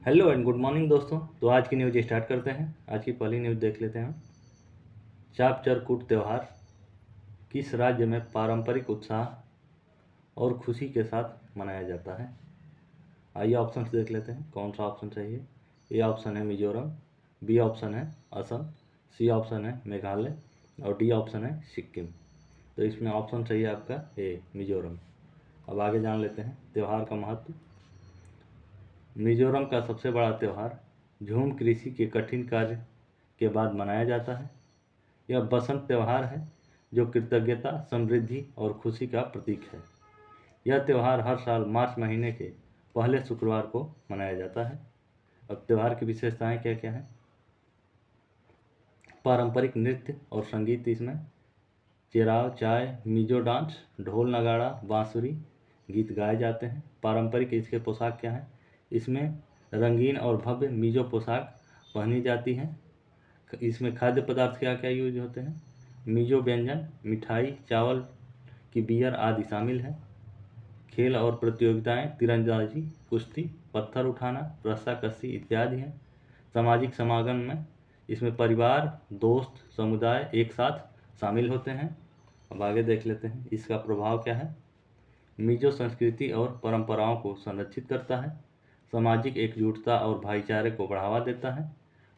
Hello and good morning दोस्तों। तो आज की न्यूज़ स्टार्ट करते हैं। आज की पहली न्यूज़ देख लेते हैं हम। चाप चरकूट त्यौहार किस राज्य में पारंपरिक उत्साह और खुशी के साथ मनाया जाता है? आइए ऑप्शंस देख लेते हैं कौन सा ऑप्शन चाहिए। ए ऑप्शन है मिजोरम, बी ऑप्शन है असम, सी ऑप्शन है मेघालय और डी ऑप्शन है सिक्किम। तो इसमें ऑप्शन चाहिए आपका ए मिजोरम। अब आगे जान लेते हैं त्यौहार का महत्व। मिजोरम का सबसे बड़ा त्यौहार झूम कृषि के कठिन कार्य के बाद मनाया जाता है। यह बसंत त्यौहार है जो कृतज्ञता, समृद्धि और खुशी का प्रतीक है। यह त्यौहार हर साल मार्च महीने के पहले शुक्रवार को मनाया जाता है। अब त्यौहार की विशेषताएं क्या क्या हैं? पारंपरिक नृत्य और संगीत इसमें चेराव, चाय, मिजो डांस, ढोल नगाड़ा, बांसुरी गीत गाए जाते हैं। पारंपरिक इसके पोशाक क्या हैं? इसमें रंगीन और भव्य मिजो पोशाक पहनी जाती हैं। इसमें खाद्य पदार्थ क्या क्या यूज होते हैं? मिजो व्यंजन, मिठाई, चावल की बियर आदि शामिल हैं। खेल और प्रतियोगिताएं तीरंदाजी, कुश्ती, पत्थर उठाना, रस्साकसी इत्यादि हैं। सामाजिक समागम में इसमें परिवार, दोस्त, समुदाय एक साथ शामिल होते हैं। अब आगे देख लेते हैं इसका प्रभाव क्या है। मिजो संस्कृति और परंपराओं को संरक्षित करता है। सामाजिक एकजुटता और भाईचारे को बढ़ावा देता है।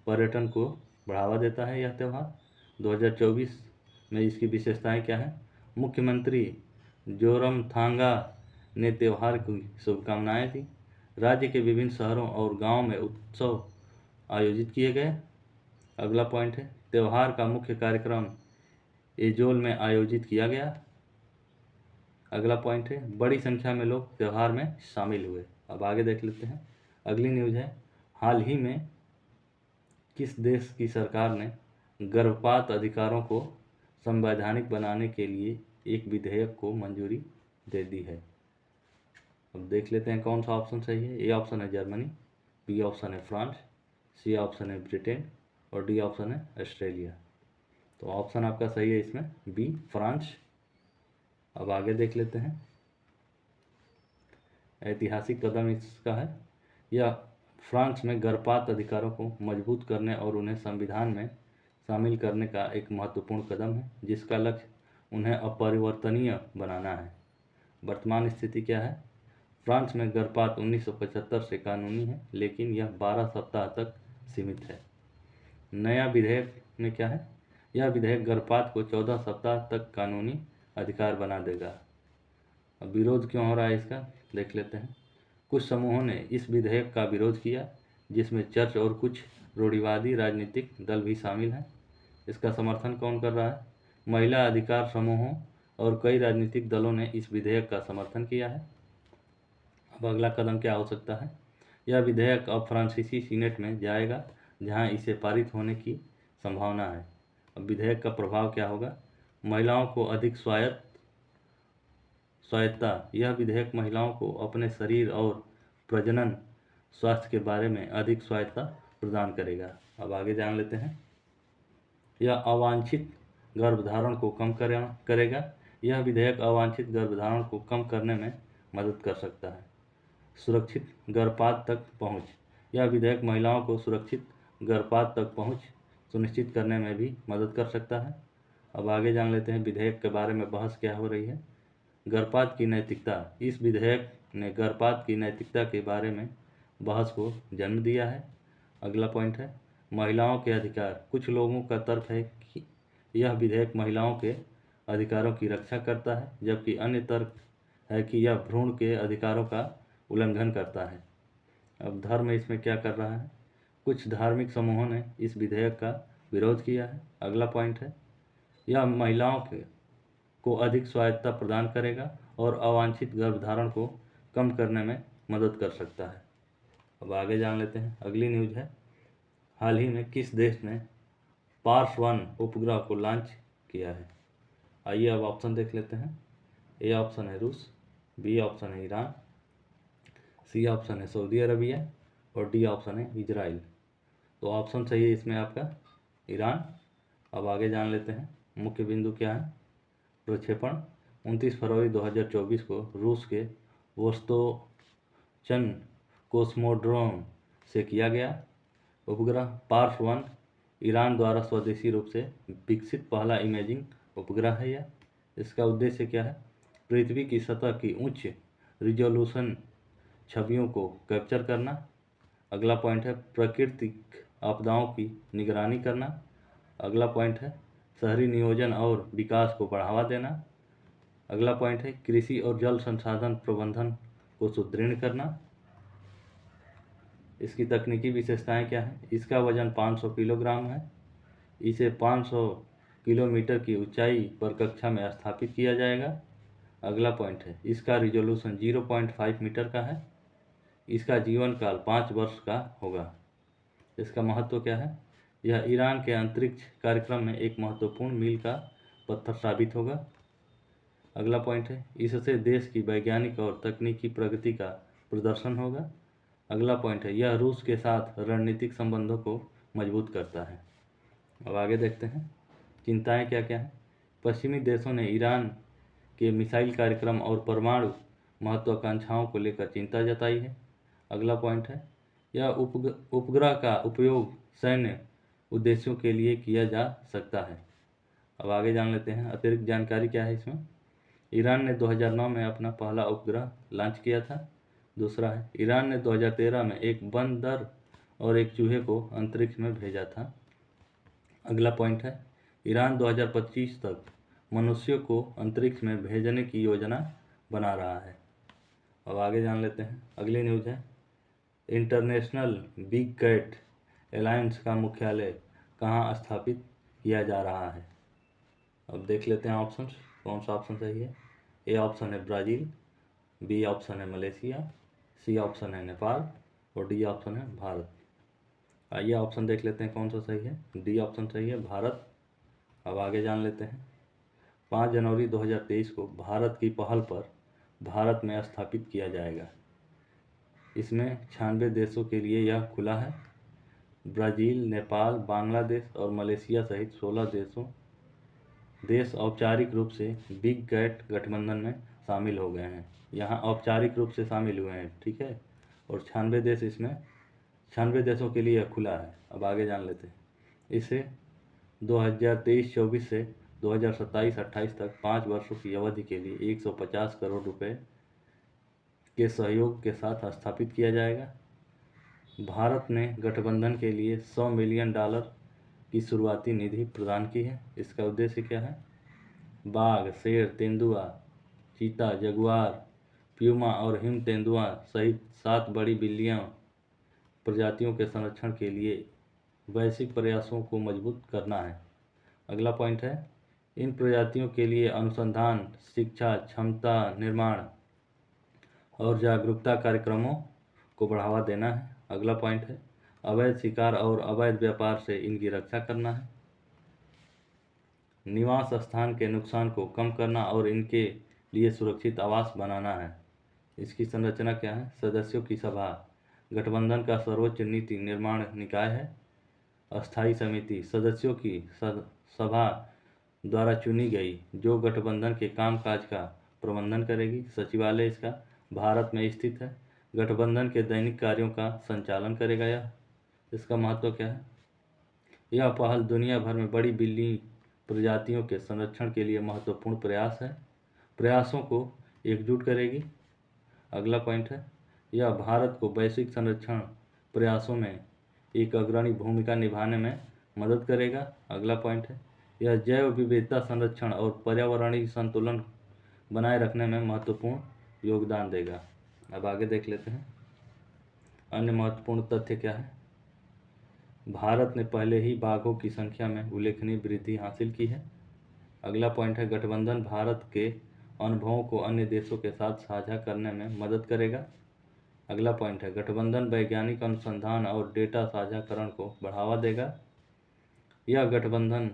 पर्यटन को बढ़ावा देता है यह त्यौहार। 2024 में इसकी विशेषताएं क्या हैं? मुख्यमंत्री जोरमथांगा ने त्यौहार की शुभकामनाएं दी। राज्य के विभिन्न शहरों और गांवों में उत्सव आयोजित किए गए। अगला पॉइंट है त्यौहार का मुख्य कार्यक्रम एजोल में आयोजित किया गया। अगला पॉइंट है बड़ी संख्या में लोग त्यौहार में शामिल हुए। अब आगे देख लेते हैं। अगली न्यूज़ है हाल ही में किस देश की सरकार ने गर्भपात अधिकारों को संवैधानिक बनाने के लिए एक विधेयक को मंजूरी दे दी है? अब देख लेते हैं कौन सा ऑप्शन सही है। ए ऑप्शन है जर्मनी, बी ऑप्शन है फ्रांस, सी ऑप्शन है ब्रिटेन और डी ऑप्शन है ऑस्ट्रेलिया। तो ऑप्शन आपका सही है इसमें बी फ्रांस। अब आगे देख लेते हैं। ऐतिहासिक कदम इसका है। यह फ्रांस में गर्भपात अधिकारों को मजबूत करने और उन्हें संविधान में शामिल करने का एक महत्वपूर्ण कदम है जिसका लक्ष्य उन्हें अपरिवर्तनीय बनाना है। वर्तमान स्थिति क्या है? फ्रांस में गर्भपात 1975 से कानूनी है लेकिन यह 12 सप्ताह तक सीमित है। नया विधेयक में क्या है? यह विधेयक गर्भपात को 14 सप्ताह तक कानूनी अधिकार बना देगा। अब विरोध क्यों हो रहा है इसका देख लेते हैं। कुछ समूहों ने इस विधेयक का विरोध किया जिसमें चर्च और कुछ रूढ़िवादी राजनीतिक दल भी शामिल हैं। इसका समर्थन कौन कर रहा है? महिला अधिकार समूहों और कई राजनीतिक दलों ने इस विधेयक का समर्थन किया है। अब अगला कदम क्या हो सकता है? यह विधेयक अब फ्रांसीसी सीनेट में जाएगा जहां इसे पारित होने की संभावना है। अब विधेयक का प्रभाव क्या होगा? महिलाओं को अधिक स्वायत्तता। यह विधेयक महिलाओं को अपने शरीर और प्रजनन स्वास्थ्य के बारे में अधिक स्वायत्तता प्रदान करेगा। अब आगे जान लेते हैं। यह अवांछित गर्भधारण को कम करेगा। यह विधेयक अवांछित गर्भधारण को कम करने में मदद कर सकता है। सुरक्षित गर्भपात तक पहुंच। यह विधेयक महिलाओं को सुरक्षित गर्भपात तक पहुंच सुनिश्चित करने में भी मदद कर सकता है। अब आगे जान लेते हैं विधेयक के बारे में बहस क्या हो रही है। गर्भपात की नैतिकता। इस विधेयक ने गर्भपात की नैतिकता के बारे में बहस को जन्म दिया है। अगला पॉइंट है महिलाओं के अधिकार। कुछ लोगों का तर्क है कि यह विधेयक महिलाओं के अधिकारों की रक्षा करता है जबकि अन्य तर्क है कि यह भ्रूण के अधिकारों का उल्लंघन करता है। अब धर्म इसमें क्या कर रहा है? कुछ धार्मिक समूहों ने इस विधेयक का विरोध किया है। अगला पॉइंट है यह महिलाओं को अधिक स्वायत्तता प्रदान करेगा और अवांछित गर्भधारण को कम करने में मदद कर सकता है। अब आगे जान लेते हैं। अगली न्यूज़ है हाल ही में किस देश ने पार्स 1 उपग्रह को लॉन्च किया है? आइए अब ऑप्शन देख लेते हैं। ए ऑप्शन है रूस, बी ऑप्शन है ईरान, सी ऑप्शन है सऊदी अरबिया और डी ऑप्शन है इजराइल। तो ऑप्शन सही है इसमें आपका ईरान। अब आगे जान लेते हैं मुख्य बिंदु क्या है। प्रक्षेपण 29 फरवरी 2024 को रूस के वोस्तोचन कोस्मोड्रोम से किया गया। उपग्रह पार्स 1 ईरान द्वारा स्वदेशी रूप से विकसित पहला इमेजिंग उपग्रह है यह। इसका उद्देश्य क्या है? पृथ्वी की सतह की उच्च रिजोल्यूशन छवियों को कैप्चर करना। अगला पॉइंट है प्राकृतिक आपदाओं की निगरानी करना। अगला पॉइंट है शहरी नियोजन और विकास को बढ़ावा देना। अगला पॉइंट है कृषि और जल संसाधन प्रबंधन को सुदृढ़ करना। इसकी तकनीकी विशेषताएं क्या हैं? इसका वजन 500 किलोग्राम है। इसे 500 किलोमीटर की ऊंचाई पर कक्षा में स्थापित किया जाएगा। अगला पॉइंट है इसका रिजोल्यूशन 0.5 मीटर का है। इसका जीवन काल 5 वर्ष का होगा। इसका महत्व क्या है? यह ईरान के अंतरिक्ष कार्यक्रम में एक महत्वपूर्ण मील का पत्थर साबित होगा। अगला पॉइंट है इससे देश की वैज्ञानिक और तकनीकी प्रगति का प्रदर्शन होगा। अगला पॉइंट है यह रूस के साथ रणनीतिक संबंधों को मजबूत करता है। अब आगे देखते हैं चिंताएं क्या क्या हैं। पश्चिमी देशों ने ईरान के मिसाइल कार्यक्रम और परमाणु महत्वाकांक्षाओं को लेकर चिंता जताई है। अगला पॉइंट है यह उपग्रह का उपयोग सैन्य उद्देश्यों के लिए किया जा सकता है। अब आगे जान लेते हैं अतिरिक्त जानकारी क्या है इसमें। ईरान ने 2009 में अपना पहला उपग्रह लॉन्च किया था। दूसरा है ईरान ने 2013 में एक बंदर और एक चूहे को अंतरिक्ष में भेजा था। अगला पॉइंट है ईरान 2025 तक मनुष्यों को अंतरिक्ष में भेजने की योजना बना रहा है। अब आगे जान लेते हैं अगली न्यूज़ है इंटरनेशनल बिग कैट अलायंस का मुख्यालय कहाँ स्थापित किया जा रहा है। अब देख लेते हैं ऑप्शन, कौन सा ऑप्शन सही है। ए ऑप्शन है ब्राज़ील, बी ऑप्शन है मलेशिया, सी ऑप्शन है नेपाल और डी ऑप्शन है भारत। आइए ऑप्शन देख लेते हैं कौन सा सही है। डी ऑप्शन सही है, भारत। अब आगे जान लेते हैं 5 जनवरी 2023 को भारत की पहल पर भारत में स्थापित किया जाएगा। इसमें 96 देशों के लिए यह खुला है। ब्राज़ील, नेपाल, बांग्लादेश और मलेशिया सहित 16 देश औपचारिक रूप से बिग कैट गठबंधन में शामिल हो गए हैं। यहाँ औपचारिक रूप से शामिल हुए हैं, ठीक है। और 96 देश इसमें 96 देशों के लिए यह खुला है। अब आगे जान लेते हैं इसे 2023-24 से 2027-28 तक 5 वर्षों की अवधि के लिए 150 करोड़ रुपए के सहयोग के साथ स्थापित किया जाएगा। भारत ने गठबंधन के लिए $100 मिलियन की शुरुआती निधि प्रदान की है। इसका उद्देश्य क्या है? बाघ, शेर, तेंदुआ, चीता, जगुआर, प्यूमा और हिम तेंदुआ सहित 7 बड़ी बिल्लियां प्रजातियों के संरक्षण के लिए वैश्विक प्रयासों को मजबूत करना है। अगला पॉइंट है इन प्रजातियों के लिए अनुसंधान, शिक्षा, क्षमता निर्माण और जागरूकता कार्यक्रमों को बढ़ावा देना है। अगला पॉइंट है अवैध शिकार और अवैध व्यापार से इनकी रक्षा करना है। निवास स्थान के नुकसान को कम करना और इनके लिए सुरक्षित आवास बनाना है। इसकी संरचना क्या है? सदस्यों की सभा गठबंधन का सर्वोच्च नीति निर्माण निकाय है। अस्थायी समिति सदस्यों की सभा द्वारा चुनी गई जो गठबंधन के कामकाज का प्रबंधन करेगी। सचिवालय इसका भारत में स्थित है। गठबंधन के दैनिक कार्यों का संचालन करेगा यह। इसका महत्व क्या है? यह पहल दुनिया भर में बड़ी बिल्ली प्रजातियों के संरक्षण के लिए महत्वपूर्ण प्रयास है, प्रयासों को एकजुट करेगी। अगला पॉइंट है यह भारत को वैश्विक संरक्षण प्रयासों में एक अग्रणी भूमिका निभाने में मदद करेगा। अगला पॉइंट है यह जैव विविधता संरक्षण और पर्यावरणीय संतुलन बनाए रखने में महत्वपूर्ण योगदान देगा। अब आगे देख लेते हैं अन्य महत्वपूर्ण तथ्य क्या है। भारत ने पहले ही बाघों की संख्या में उल्लेखनीय वृद्धि हासिल की है। अगला पॉइंट है गठबंधन भारत के अनुभवों को अन्य देशों के साथ साझा करने में मदद करेगा। अगला पॉइंट है गठबंधन वैज्ञानिक अनुसंधान और डेटा साझाकरण को बढ़ावा देगा। यह गठबंधन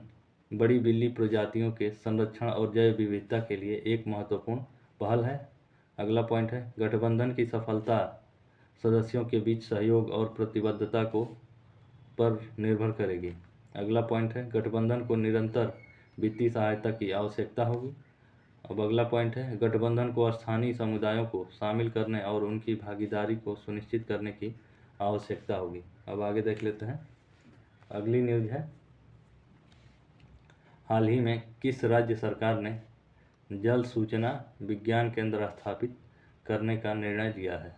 बड़ी बिल्ली प्रजातियों के संरक्षण और जैव विविधता के लिए एक महत्वपूर्ण पहल है। अगला पॉइंट है गठबंधन की सफलता सदस्यों के बीच सहयोग और प्रतिबद्धता को पर निर्भर करेगी। अगला पॉइंट है गठबंधन को निरंतर वित्तीय सहायता की आवश्यकता होगी। अब अगला पॉइंट है गठबंधन को स्थानीय समुदायों को शामिल करने और उनकी भागीदारी को सुनिश्चित करने की आवश्यकता होगी। अब आगे देख लेते हैं। अगली न्यूज है, हाल ही में किस राज्य सरकार ने जल सूचना विज्ञान केंद्र स्थापित करने का निर्णय लिया है?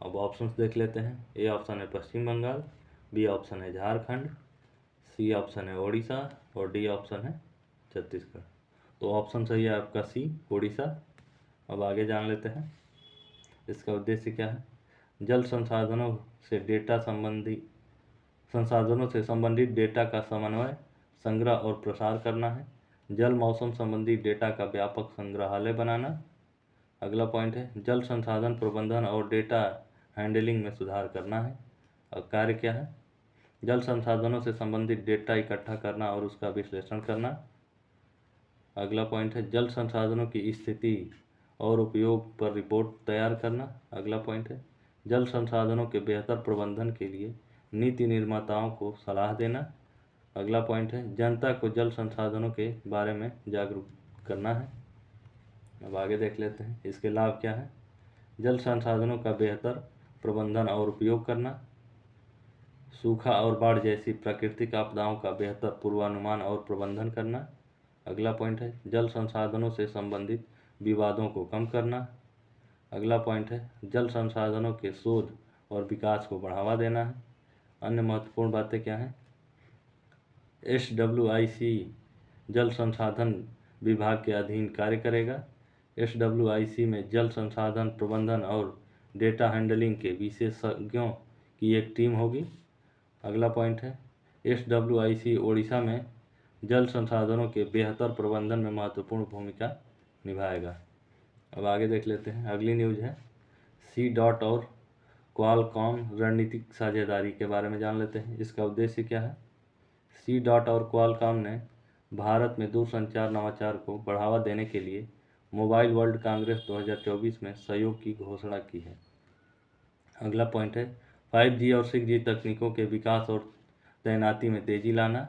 अब ऑप्शंस देख लेते हैं। ए ऑप्शन है पश्चिम बंगाल, बी ऑप्शन है झारखंड, सी ऑप्शन है ओडिशा और डी ऑप्शन है छत्तीसगढ़। तो ऑप्शन सही है आपका सी, ओडिशा। अब आगे जान लेते हैं इसका उद्देश्य क्या है। जल संसाधनों से संबंधित डेटा का समन्वय, संग्रह और प्रसार करना है। जल मौसम संबंधी डेटा का व्यापक संग्रहालय बनाना। अगला पॉइंट है जल संसाधन प्रबंधन और डेटा हैंडलिंग में सुधार करना है। और कार्य क्या है? जल संसाधनों से संबंधित डेटा इकट्ठा करना और उसका विश्लेषण करना। अगला पॉइंट है जल संसाधनों की स्थिति और उपयोग पर रिपोर्ट तैयार करना। अगला पॉइंट है जल संसाधनों के बेहतर प्रबंधन के लिए नीति निर्माताओं को सलाह देना। अगला पॉइंट है जनता को जल संसाधनों के बारे में जागरूक करना है। अब आगे देख लेते हैं इसके लाभ क्या है। जल संसाधनों का बेहतर प्रबंधन और उपयोग करना, सूखा और बाढ़ जैसी प्राकृतिक आपदाओं का बेहतर पूर्वानुमान और प्रबंधन करना। अगला पॉइंट है जल संसाधनों से संबंधित विवादों को कम करना। अगला पॉइंट है जल संसाधनों के शोध और विकास को बढ़ावा देना है। अन्य महत्वपूर्ण बातें क्या हैं? SWIC जल संसाधन विभाग के अधीन कार्य करेगा। SWIC में जल संसाधन प्रबंधन और डेटा हैंडलिंग के विशेषज्ञों की एक टीम होगी। अगला पॉइंट है SWIC ओडिशा में जल संसाधनों के बेहतर प्रबंधन में महत्वपूर्ण भूमिका निभाएगा। अब आगे देख लेते हैं। अगली न्यूज है C-DOT और क्वालकॉम रणनीतिक साझेदारी के बारे में जान लेते हैं। इसका उद्देश्य क्या है? C-DOT और क्वालकॉम ने भारत में दूरसंचार नवाचार को बढ़ावा देने के लिए मोबाइल वर्ल्ड कांग्रेस 2024 में सहयोग की घोषणा की है। अगला पॉइंट है 5G और 6G तकनीकों के विकास और तैनाती में तेजी लाना,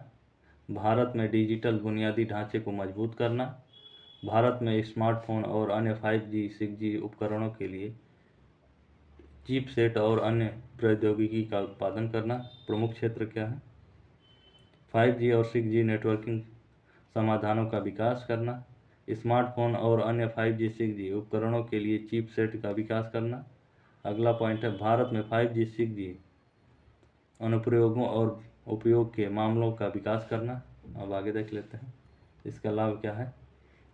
भारत में डिजिटल बुनियादी ढांचे को मजबूत करना, भारत में स्मार्टफोन और अन्य 5G 6G उपकरणों के लिए चिपसेट और अन्य प्रौद्योगिकी का उत्पादन करना। प्रमुख क्षेत्र क्या है? 5G और 6G नेटवर्किंग समाधानों का विकास करना, स्मार्टफोन और अन्य 5G 6G उपकरणों के लिए चिपसेट का विकास करना। अगला पॉइंट है भारत में 5G 6G अनुप्रयोगों और उपयोग के मामलों का विकास करना। अब आगे देख लेते हैं इसका लाभ क्या है।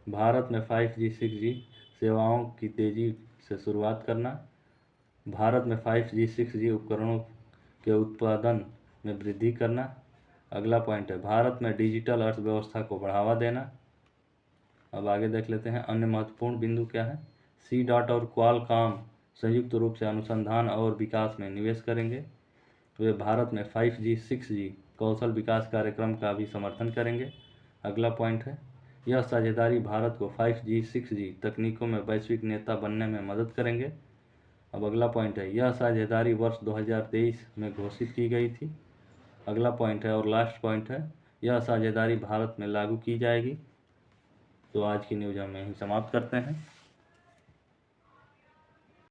भारत में 5G 6G सेवाओं की तेजी से शुरुआत करना, भारत में 5G 6G उपकरणों के उत्पादन में वृद्धि करना। अगला पॉइंट है भारत में डिजिटल अर्थव्यवस्था को बढ़ावा देना। अब आगे देख लेते हैं अन्य महत्वपूर्ण बिंदु क्या है। C-DOT और क्वालकॉम संयुक्त रूप से अनुसंधान और विकास में निवेश करेंगे। वे भारत में 5G 6G कौशल विकास कार्यक्रम का भी समर्थन करेंगे। अगला पॉइंट है यह साझेदारी भारत को 5G 6G तकनीकों में वैश्विक नेता बनने में मदद करेंगे। अब अगला पॉइंट है यह साझेदारी वर्ष 2023 में घोषित की गई थी। अगला पॉइंट है और लास्ट पॉइंट है यह साझेदारी भारत में लागू की जाएगी। तो आज की न्यूज़ हम यहीं समाप्त करते हैं।